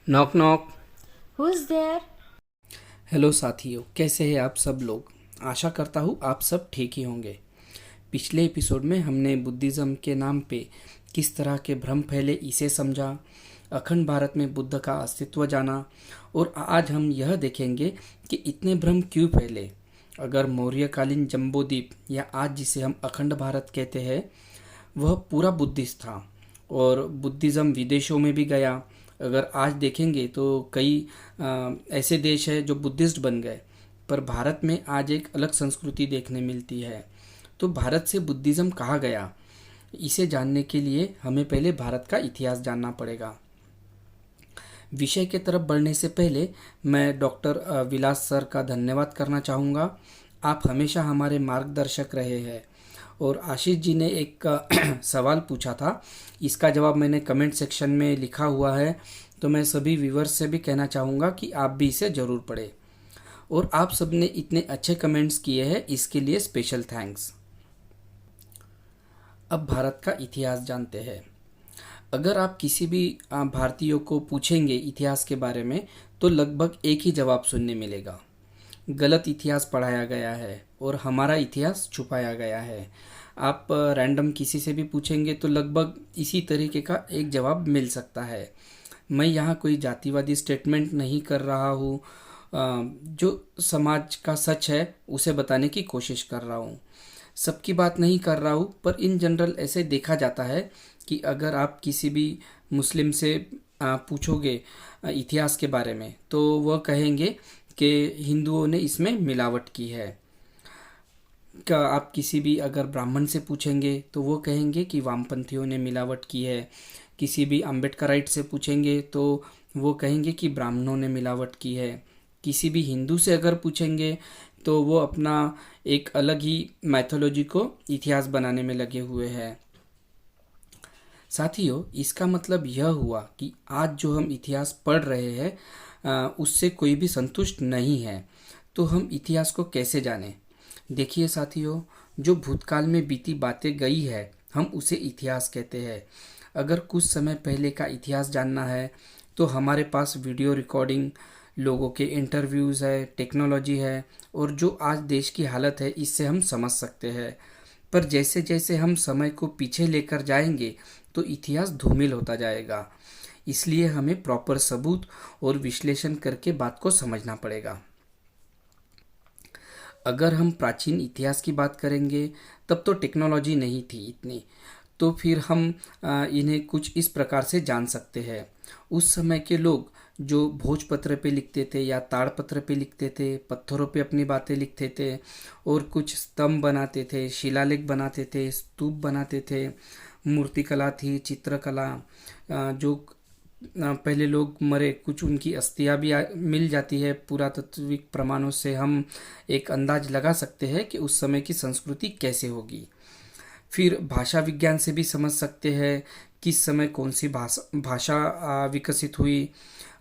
Knock knock. Who's there? Hello साथियों, कैसे हैं आप सब लोग। आशा करता हूँ आप सब ठीक ही होंगे। पिछले एपिसोड में हमने बुद्धिज़्म के नाम पे किस तरह के भ्रम फैले इसे समझा, अखंड भारत में बुद्ध का अस्तित्व जाना, और आज हम यह देखेंगे कि इतने भ्रम क्यों फैले। अगर मौर्यकालीन जम्बूद्वीप या आज जिसे हम अखंड भारत कहते हैं वह पूरा बुद्धिस्ट था और बुद्धिज़्म विदेशों में भी गया। अगर आज देखेंगे तो कई ऐसे देश हैं जो बुद्धिस्ट बन गए, पर भारत में आज एक अलग संस्कृति देखने मिलती है। तो भारत से बुद्धिज़्म कहाँ गया, इसे जानने के लिए हमें पहले भारत का इतिहास जानना पड़ेगा। विषय के तरफ बढ़ने से पहले मैं डॉक्टर विलास सर का धन्यवाद करना चाहूँगा। आप हमेशा हमारे मार्गदर्शक रहे हैं। और आशीष जी ने एक सवाल पूछा था, इसका जवाब मैंने कमेंट सेक्शन में लिखा हुआ है, तो मैं सभी व्यूवर्स से भी कहना चाहूँगा कि आप भी इसे ज़रूर पढ़ें। और आप सबने इतने अच्छे कमेंट्स किए हैं, इसके लिए स्पेशल थैंक्स। अब भारत का इतिहास जानते हैं। अगर आप किसी भी भारतीयों को पूछेंगे इतिहास के बारे में तो लगभग एक ही जवाब सुनने मिलेगा, गलत इतिहास पढ़ाया गया है और हमारा इतिहास छुपाया गया है। आप रैंडम किसी से भी पूछेंगे तो लगभग इसी तरीके का एक जवाब मिल सकता है। मैं यहाँ कोई जातिवादी स्टेटमेंट नहीं कर रहा हूँ, जो समाज का सच है उसे बताने की कोशिश कर रहा हूँ। सबकी बात नहीं कर रहा हूँ, पर इन जनरल ऐसे देखा जाता है कि अगर आप किसी भी मुस्लिम से पूछोगे इतिहास के बारे में तो वह कहेंगे कि हिंदुओं ने इसमें मिलावट की है। क्या आप किसी भी अगर ब्राह्मण से पूछेंगे तो वो कहेंगे कि वामपंथियों ने मिलावट की है। किसी भी अम्बेडकराइट से पूछेंगे तो वो कहेंगे कि ब्राह्मणों ने मिलावट की है। किसी भी हिंदू से अगर पूछेंगे तो वो अपना एक अलग ही मैथोलॉजी को इतिहास बनाने में लगे हुए हैं। साथियों, इसका मतलब यह हुआ कि आज जो हम इतिहास पढ़ रहे हैं उससे कोई भी संतुष्ट नहीं है। तो हम इतिहास को कैसे जानें? देखिए साथियों, जो भूतकाल में बीती बातें गई है हम उसे इतिहास कहते हैं। अगर कुछ समय पहले का इतिहास जानना है तो हमारे पास वीडियो रिकॉर्डिंग, लोगों के इंटरव्यूज़ है, टेक्नोलॉजी है, और जो आज देश की हालत है इससे हम समझ सकते हैं। पर जैसे जैसे हम समय को पीछे लेकर जाएंगे तो इतिहास धूमिल होता जाएगा। इसलिए हमें प्रॉपर सबूत और विश्लेषण करके बात को समझना पड़ेगा। अगर हम प्राचीन इतिहास की बात करेंगे तब तो टेक्नोलॉजी नहीं थी इतनी, तो फिर हम इन्हें कुछ इस प्रकार से जान सकते हैं। उस समय के लोग जो भोजपत्र पे लिखते थे या ताड़पत्र पे लिखते थे, पत्थरों पे अपनी बातें लिखते थे और कुछ स्तंभ बनाते थे, शिलालेख बनाते थे, स्तूप बनाते थे, मूर्तिकला थी, चित्रकला। जो पहले लोग मरे कुछ उनकी अस्थियां भी मिल जाती है। पुरातात्विक प्रमाणों से हम एक अंदाज लगा सकते हैं कि उस समय की संस्कृति कैसे होगी। फिर भाषा विज्ञान से भी समझ सकते हैं किस समय कौन सी भाषा भाषा विकसित हुई,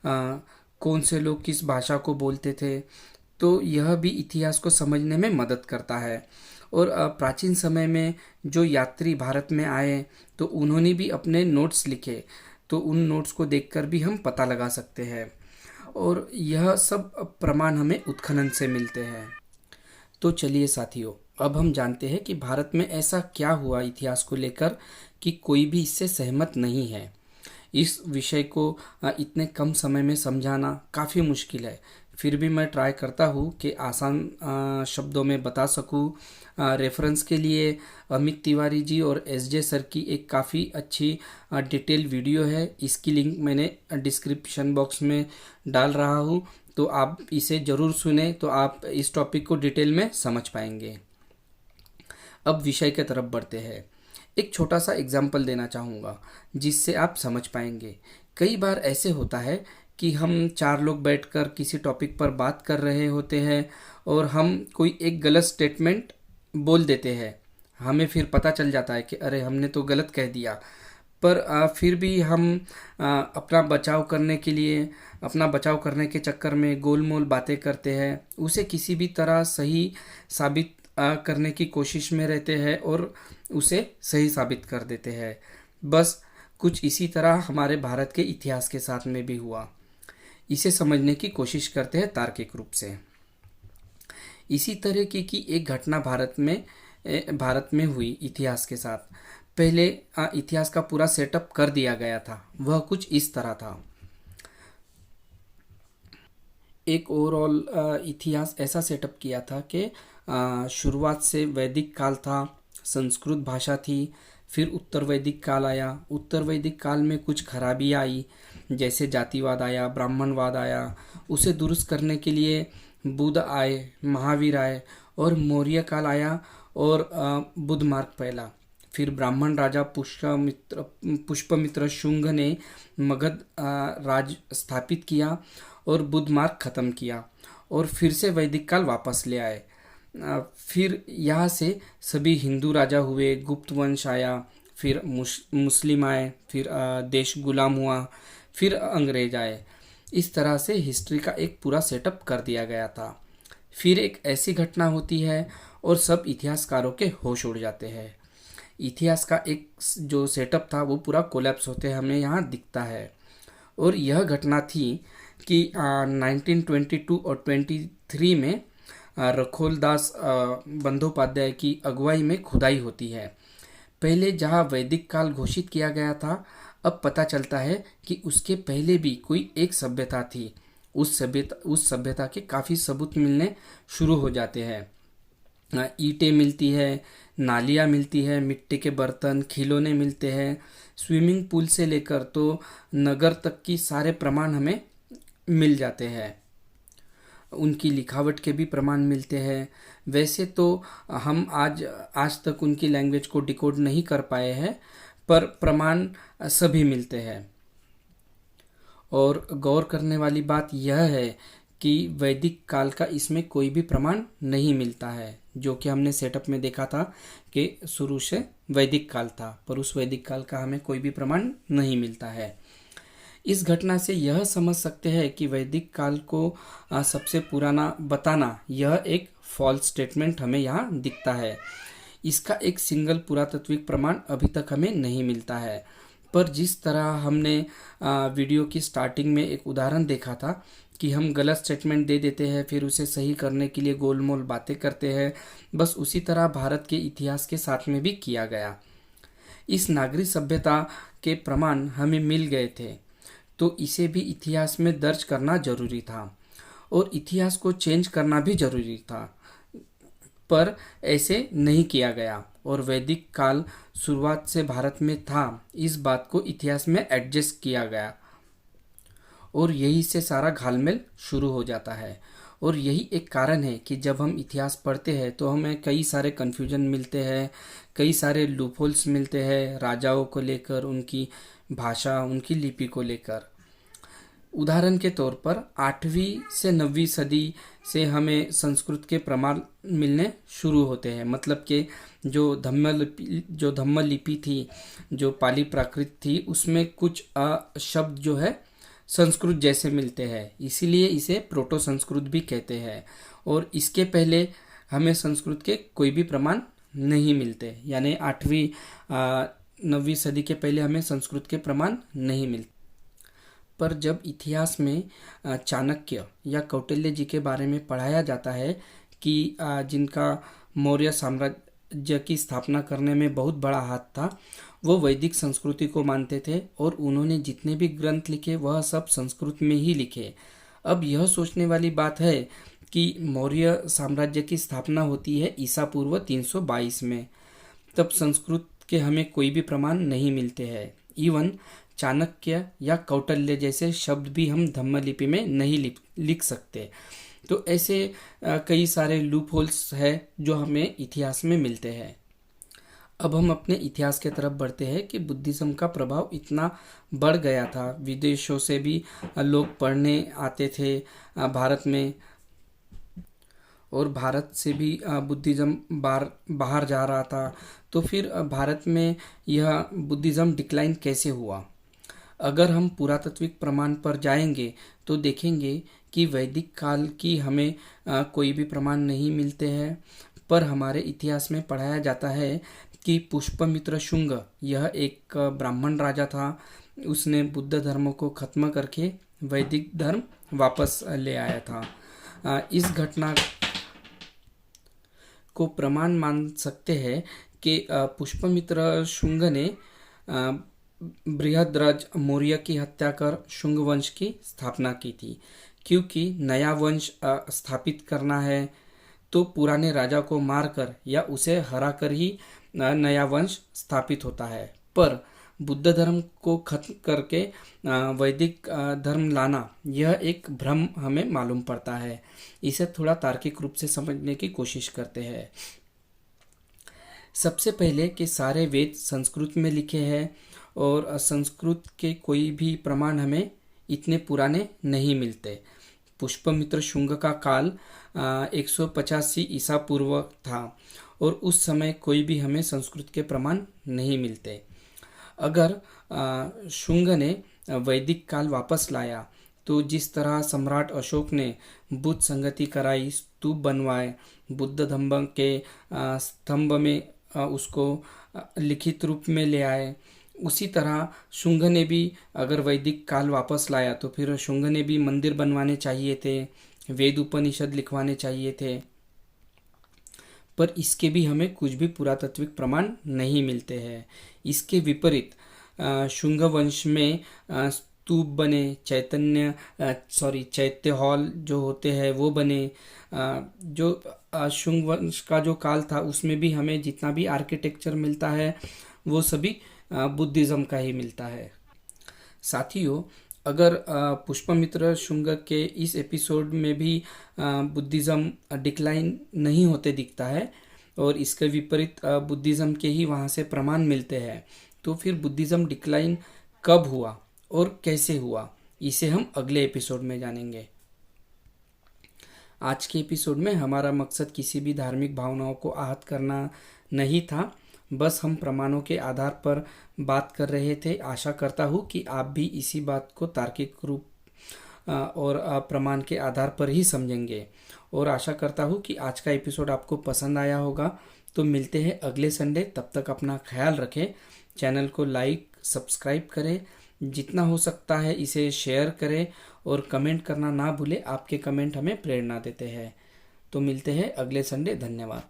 कौन से लोग किस भाषा को बोलते थे। तो यह भी इतिहास को समझने में मदद करता है। और प्राचीन समय में जो यात्री भारत में आए तो उन्होंने भी अपने नोट्स लिखे, तो उन नोट्स को देखकर भी हम पता लगा सकते हैं। और यह सब प्रमाण हमें उत्खनन से मिलते हैं। तो चलिए साथियों, अब हम जानते हैं कि भारत में ऐसा क्या हुआ इतिहास को लेकर कि कोई भी इससे सहमत नहीं है। इस विषय को इतने कम समय में समझाना काफ़ी मुश्किल है, फिर भी मैं ट्राई करता हूँ कि आसान शब्दों में बता सकूँ। रेफरेंस के लिए अमित तिवारी जी और एसजे सर की एक काफ़ी अच्छी डिटेल वीडियो है, इसकी लिंक मैंने डिस्क्रिप्शन बॉक्स में डाल रहा हूँ, तो आप इसे ज़रूर सुने तो आप इस टॉपिक को डिटेल में समझ पाएंगे। अब विषय के तरफ बढ़ते हैं। एक छोटा सा एग्जाम्पल देना चाहूँगा जिससे आप समझ पाएंगे। कई बार ऐसे होता है कि हम चार लोग बैठकर किसी टॉपिक पर बात कर रहे होते हैं और हम कोई एक गलत स्टेटमेंट बोल देते हैं। हमें फिर पता चल जाता है कि अरे हमने तो गलत कह दिया, पर फिर भी हम अपना बचाव करने के चक्कर में गोलमोल बातें करते हैं, उसे किसी भी तरह सही साबित करने की कोशिश में रहते हैं और उसे सही साबित कर देते हैं। बस कुछ इसी तरह हमारे भारत के इतिहास के साथ में भी हुआ। इसे समझने की कोशिश करते हैं तार्किक रूप से। इसी तरह की एक घटना भारत में हुई इतिहास के साथ। पहले इतिहास का पूरा सेटअप कर दिया गया था, वह कुछ इस तरह था। एक ओवरऑल इतिहास ऐसा सेटअप किया था कि शुरुआत से वैदिक काल था, संस्कृत भाषा थी, फिर उत्तर वैदिक काल आया। उत्तर वैदिक काल में कुछ खराबियाँ आई, जैसे जातिवाद आया, ब्राह्मणवाद आया। उसे दुरुस्त करने के लिए बुद्ध आए, महावीर आए, और मौर्य काल आया और बुद्ध मार्ग फैला। फिर ब्राह्मण राजा पुष्पमित्र शुंग ने मगध राज स्थापित किया और बुद्ध मार्ग खत्म किया, और फिर से वैदिक काल वापस ले आए। फिर यहाँ से सभी हिंदू राजा हुए, गुप्त वंश आया, फिर मुस्लिम आए, फिर देश गुलाम हुआ, फिर अंग्रेज आए। इस तरह से हिस्ट्री का एक पूरा सेटअप कर दिया गया था। फिर एक ऐसी घटना होती है और सब इतिहासकारों के होश उड़ जाते हैं। इतिहास का एक जो सेटअप था वो पूरा कोलैप्स होते हमें यहाँ दिखता है। और यह घटना थी कि 1922 और 23 में रखोलदास बंदोपाध्याय की अगुवाई में खुदाई होती है। पहले जहाँ वैदिक काल घोषित किया गया था, अब पता चलता है कि उसके पहले भी कोई एक सभ्यता थी। उस सभ्यता के काफ़ी सबूत मिलने शुरू हो जाते हैं। ईंटें मिलती है, नालियाँ मिलती है, मिट्टी के बर्तन, खिलौने मिलते हैं। स्विमिंग पूल से लेकर तो नगर तक की सारे प्रमाण हमें मिल जाते हैं। उनकी लिखावट के भी प्रमाण मिलते हैं। वैसे तो हम आज तक उनकी लैंग्वेज को डिकोड नहीं कर पाए हैं, पर प्रमाण सभी मिलते हैं। और गौर करने वाली बात यह है कि वैदिक काल का इसमें कोई भी प्रमाण नहीं मिलता है, जो कि हमने सेटअप में देखा था कि शुरू से वैदिक काल था, पर उस वैदिक काल का हमें कोई भी प्रमाण नहीं मिलता है। इस घटना से यह समझ सकते हैं कि वैदिक काल को सबसे पुराना बताना यह एक फॉल्स स्टेटमेंट हमें यहाँ दिखता है। इसका एक सिंगल पुरातात्विक प्रमाण अभी तक हमें नहीं मिलता है। पर जिस तरह हमने वीडियो की स्टार्टिंग में एक उदाहरण देखा था कि हम गलत स्टेटमेंट दे देते हैं, फिर उसे सही करने के लिए गोलमोल बातें करते हैं, बस उसी तरह भारत के इतिहास के साथ में भी किया गया। इस नागरिक सभ्यता के प्रमाण हमें मिल गए थे, तो इसे भी इतिहास में दर्ज करना जरूरी था और इतिहास को चेंज करना भी जरूरी था, पर ऐसे नहीं किया गया। और वैदिक काल शुरुआत से भारत में था, इस बात को इतिहास में एडजस्ट किया गया और यही से सारा घालमेल शुरू हो जाता है। और यही एक कारण है कि जब हम इतिहास पढ़ते हैं तो हमें कई सारे कन्फ्यूजन मिलते हैं, कई सारे लूपहोल्स मिलते हैं राजाओं को लेकर, उनकी भाषा, उनकी लिपि को लेकर। उदाहरण के तौर पर 8वीं से 9वीं सदी से हमें संस्कृत के प्रमाण मिलने शुरू होते हैं। मतलब कि जो धम्म लिपि थी, जो पाली प्राकृत थी, उसमें कुछ शब्द जो है संस्कृत जैसे मिलते हैं, इसीलिए इसे प्रोटो संस्कृत भी कहते हैं। और इसके पहले हमें संस्कृत के कोई भी प्रमाण नहीं मिलते, यानी 8वीं 9वीं सदी के पहले हमें संस्कृत के प्रमाण नहीं मिलते। पर जब इतिहास में चाणक्य या कौटिल्य जी के बारे में पढ़ाया जाता है कि जिनका मौर्य साम्राज्य की स्थापना करने में बहुत बड़ा हाथ था, वो वैदिक संस्कृति को मानते थे और उन्होंने जितने भी ग्रंथ लिखे वह सब संस्कृत में ही लिखे। अब यह सोचने वाली बात है कि मौर्य साम्राज्य की स्थापना होती है ईसा पूर्व 322 में, तब संस्कृत के हमें कोई भी प्रमाण नहीं मिलते हैं। इवन चाणक्य या कौटिल्य जैसे शब्द भी हम धम्मलिपि में नहीं लिख सकते। तो ऐसे कई सारे लूप होल्स है जो हमें इतिहास में मिलते हैं। अब हम अपने इतिहास के तरफ बढ़ते हैं कि बुद्धिज्म का प्रभाव इतना बढ़ गया था, विदेशों से भी लोग पढ़ने आते थे भारत में, और भारत से भी बुद्धिज्म बाहर जा रहा था। तो फिर भारत में यह बुद्धिज्म डिक्लाइन कैसे हुआ? अगर हम पुरातात्विक प्रमाण पर जाएंगे तो देखेंगे कि वैदिक काल की हमें कोई भी प्रमाण नहीं मिलते हैं, पर हमारे इतिहास में पढ़ाया जाता है कि पुष्पमित्र शुंग यह एक ब्राह्मण राजा था। उसने बुद्ध धर्म को खत्म करके वैदिक धर्म वापस ले आया था। इस घटना को प्रमाण मान सकते हैं कि पुष्यमित्र शुंग ने बृहद्रथ मौर्य की हत्या कर शुंग वंश की स्थापना की थी। क्योंकि नया वंश स्थापित करना है तो पुराने राजा को मारकर या उसे हराकर ही नया वंश स्थापित होता है। पर बुद्ध धर्म को खत्म करके वैदिक धर्म लाना, यह एक भ्रम हमें मालूम पड़ता है। इसे थोड़ा तार्किक रूप से समझने की कोशिश करते हैं। सबसे पहले कि सारे वेद संस्कृत में लिखे हैं और संस्कृत के कोई भी प्रमाण हमें इतने पुराने नहीं मिलते। पुष्यमित्र शुंग का काल 185 ईसा पूर्व था और उस समय कोई भी हमें संस्कृत के प्रमाण नहीं मिलते। अगर शुंग ने वैदिक काल वापस लाया तो जिस तरह सम्राट अशोक ने बुद्ध संगति कराई, स्तूप बनवाए, बुद्ध धम्ब के स्तंभ में उसको लिखित रूप में ले आए, उसी तरह शुंग ने भी अगर वैदिक काल वापस लाया तो फिर शुंग ने भी मंदिर बनवाने चाहिए थे, वेद उपनिषद लिखवाने चाहिए थे। पर इसके भी हमें कुछ भी पुरातात्विक प्रमाण नहीं मिलते हैं। इसके विपरीत शुंग वंश में स्तूप बने, चैत्य हॉल जो होते हैं वो बने। जो शुंग वंश का जो काल था उसमें भी हमें जितना भी आर्किटेक्चर मिलता है वो सभी बुद्धिज़्म का ही मिलता है। साथियों, अगर पुष्यमित्र शुंग के इस एपिसोड में भी बुद्धिज़्म डिक्लाइन नहीं होते दिखता है और इसके विपरीत बुद्धिज़्म के ही वहाँ से प्रमाण मिलते हैं, तो फिर बुद्धिज़्म डिक्लाइन कब हुआ और कैसे हुआ, इसे हम अगले एपिसोड में जानेंगे। आज के एपिसोड में हमारा मकसद किसी भी धार्मिक भावनाओं को आहत करना नहीं था, बस हम प्रमाणों के आधार पर बात कर रहे थे। आशा करता हूँ कि आप भी इसी बात को तार्किक रूप और प्रमाण के आधार पर ही समझेंगे और आशा करता हूँ कि आज का एपिसोड आपको पसंद आया होगा। तो मिलते हैं अगले संडे, तब तक अपना ख्याल रखें। चैनल को लाइक सब्सक्राइब करें, जितना हो सकता है इसे शेयर करें और कमेंट करना ना भूलें। आपके कमेंट हमें प्रेरणा देते हैं। तो मिलते हैं अगले संडे। धन्यवाद।